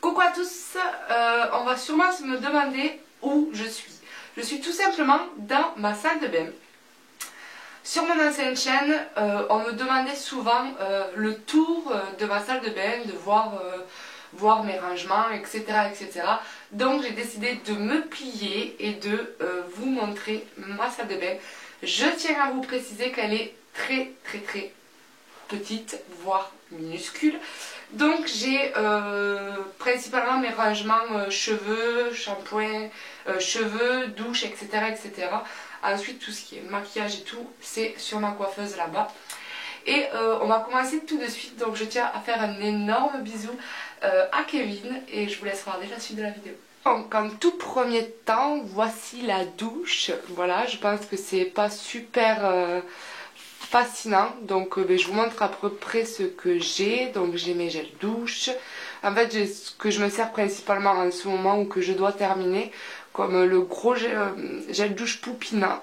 Coucou à tous, on va sûrement me demander où je suis. Je suis tout simplement dans ma salle de bain. Sur mon ancienne chaîne, on me demandait souvent le tour de ma salle de bain, de voir mes rangements, etc., etc. Donc j'ai décidé de me plier et de vous montrer ma salle de bain. Je tiens à vous préciser qu'elle est très petite, voire minuscule. Donc j'ai principalement mes rangements cheveux, shampoing, cheveux, douche, etc., etc. Ensuite tout ce qui est maquillage et tout, c'est sur ma coiffeuse là-bas. Et on va commencer tout de suite, donc je tiens à faire un énorme bisou à Kevin et je vous laisse regarder la suite de la vidéo. Donc en tout premier temps, voici la douche. Voilà, je pense que c'est pas super fascinant, donc je vous montre à peu près ce que j'ai. Donc j'ai mes gels douche, en fait j'ai ce que je me sers principalement en ce moment ou que je dois terminer, comme le gros gel douche Poupina,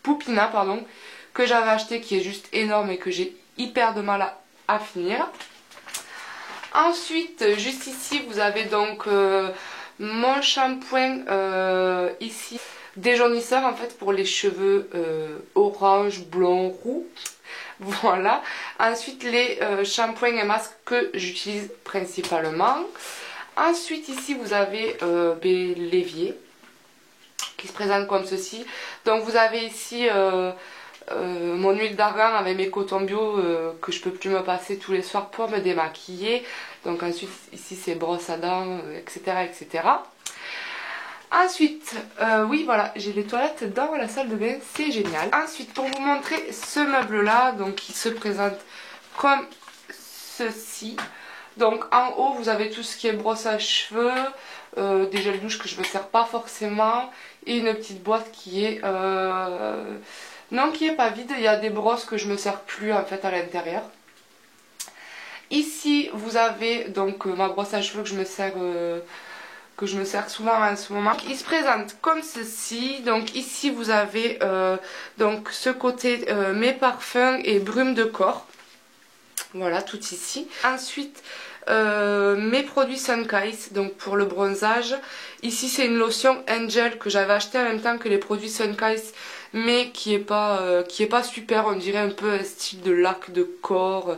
Poupina pardon, que j'avais acheté, qui est juste énorme et que j'ai hyper de mal à finir. Ensuite juste ici vous avez donc mon shampoing ici, déjaunisseur en fait pour les cheveux orange, blond, roux. Voilà. Ensuite les shampoings et masques que j'utilise principalement. Ensuite ici vous avez l'évier qui se présente comme ceci. Donc vous avez ici mon huile d'argan avec mes cotons bio que je peux plus me passer tous les soirs pour me démaquiller. Donc ensuite ici c'est brosse à dents, etc., etc. Ensuite, oui voilà, j'ai les toilettes dans la salle de bain, c'est génial. Ensuite, pour vous montrer ce meuble là, donc qui se présente comme ceci. Donc en haut vous avez tout ce qui est brosse à cheveux, des gels douche que je ne me sers pas forcément, et une petite boîte qui est non, qui est pas vide. Il y a des brosses que je me sers plus en fait à l'intérieur. Ici vous avez donc ma brosse à cheveux que je me sers souvent en ce moment. Il se présente comme ceci. Donc ici vous avez donc ce côté mes parfums et brume de corps. Voilà, tout ici. Ensuite mes produits Sunkiss, donc pour le bronzage. Ici c'est une lotion Angel que j'avais acheté en même temps que les produits Sunkiss, mais qui est pas super. On dirait un peu un style de lac de corps.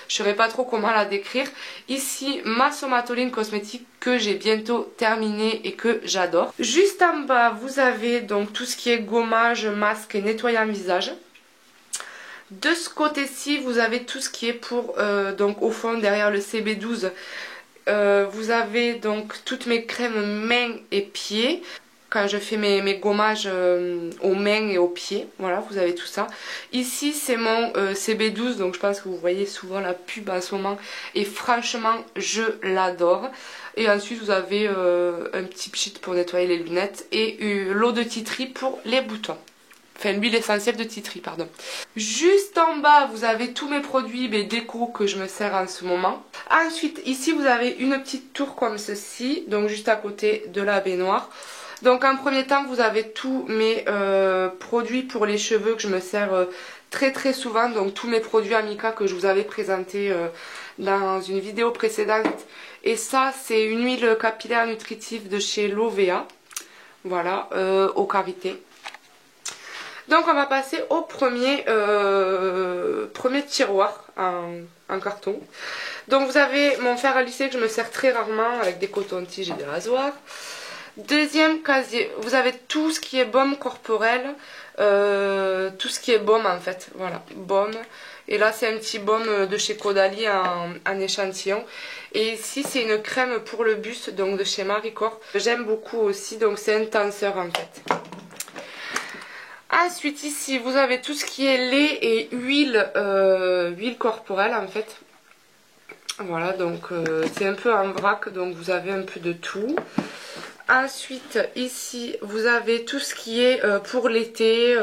Je ne saurais pas trop comment la décrire. Ici ma somatoline cosmétique que j'ai bientôt terminée et que j'adore. Juste en bas vous avez donc tout ce qui est gommage, masque et nettoyant visage. De ce côté-ci vous avez tout ce qui est pour donc au fond derrière le CB12 vous avez donc toutes mes crèmes mains et pieds. Quand je fais mes gommages aux mains et aux pieds, voilà, vous avez tout ça. Ici c'est mon CB12, donc je pense que vous voyez souvent la pub en ce moment et franchement je l'adore. Et ensuite vous avez un petit pchit pour nettoyer les lunettes et l'eau de Titri pour les boutons. Enfin l'huile essentielle de Titri, pardon. Juste en bas vous avez tous mes produits déco que je me sers en ce moment. Ensuite ici vous avez une petite tour comme ceci, donc juste à côté de la baignoire. Donc en premier temps vous avez tous mes produits pour les cheveux que je me sers très souvent. Donc tous mes produits Amica que je vous avais présenté dans une vidéo précédente. Et ça c'est une huile capillaire nutritive de chez Lovea. Voilà, aux cavités. Donc on va passer au premier tiroir en carton. Donc vous avez mon fer à lisser que je me sers très rarement avec des cotons-tiges et des rasoirs. Deuxième casier, vous avez tout ce qui est baume corporel, tout ce qui est baume en fait, voilà, baume. Et là c'est un petit baume de chez Caudalie en échantillon. Et ici c'est une crème pour le buste, donc de chez Maricore. J'aime beaucoup aussi, donc c'est un tenseur en fait. Ensuite ici vous avez tout ce qui est lait et huile, huile corporelle en fait. Voilà, donc c'est un peu en vrac, donc vous avez un peu de tout. Ensuite ici vous avez tout ce qui est pour l'été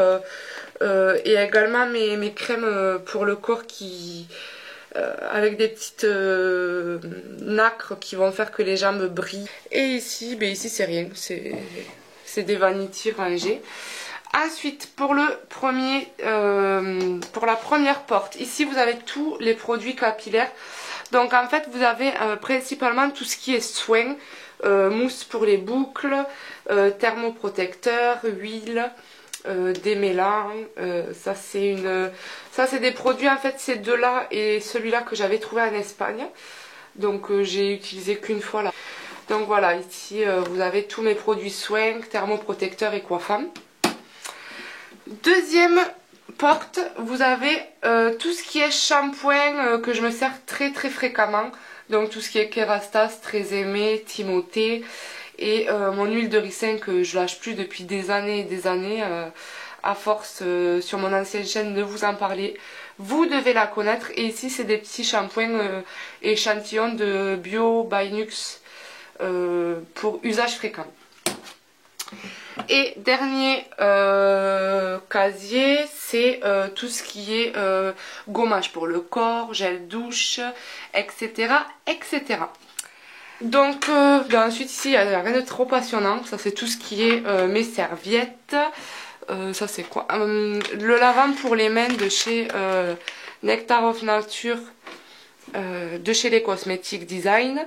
et également mes crèmes pour le corps qui avec des petites nacres qui vont faire que les jambes brillent. Et ici, ici c'est rien, c'est des vanities rangées. Ensuite pour la première porte, ici vous avez tous les produits capillaires Donc en fait vous avez principalement tout ce qui est soins, mousse pour les boucles, thermoprotecteur, huile, démêlant, ça c'est des produits en fait, ces deux là et celui-là que j'avais trouvé en Espagne, donc j'ai utilisé qu'une fois là. Donc voilà, ici vous avez tous mes produits soins, thermoprotecteur et coiffant. Deuxième porte, vous avez tout ce qui est shampoing que je me sers très fréquemment. Donc tout ce qui est Kerastase, Très Aimé, Timothée et mon huile de ricin que je lâche plus depuis des années et des années. À force sur mon ancienne chaîne de vous en parler, vous devez la connaître. Et ici c'est des petits shampoings échantillons de Bio Binux pour usage fréquent. Et dernier casier, c'est tout ce qui est gommage pour le corps, gel douche, etc. etc. Donc ensuite ici il n'y a rien de trop passionnant, ça c'est tout ce qui est mes serviettes. Ça c'est quoi, le lavant pour les mains de chez Nectar of Nature, de chez les Cosmétiques Design.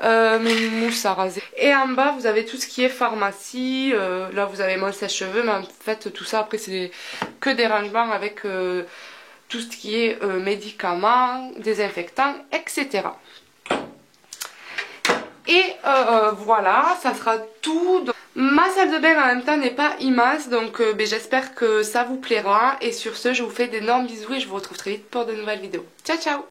Mes mousses à raser. Et en bas vous avez tout ce qui est pharmacie, là vous avez mon sèche-cheveux, mais en fait tout ça après c'est que des rangements avec tout ce qui est médicaments, désinfectants, etc. Et voilà, ça sera tout. Donc, ma salle de bain en même temps n'est pas immense, donc j'espère que ça vous plaira. Et sur ce, je vous fais d'énormes bisous et je vous retrouve très vite pour de nouvelles vidéos. Ciao ciao!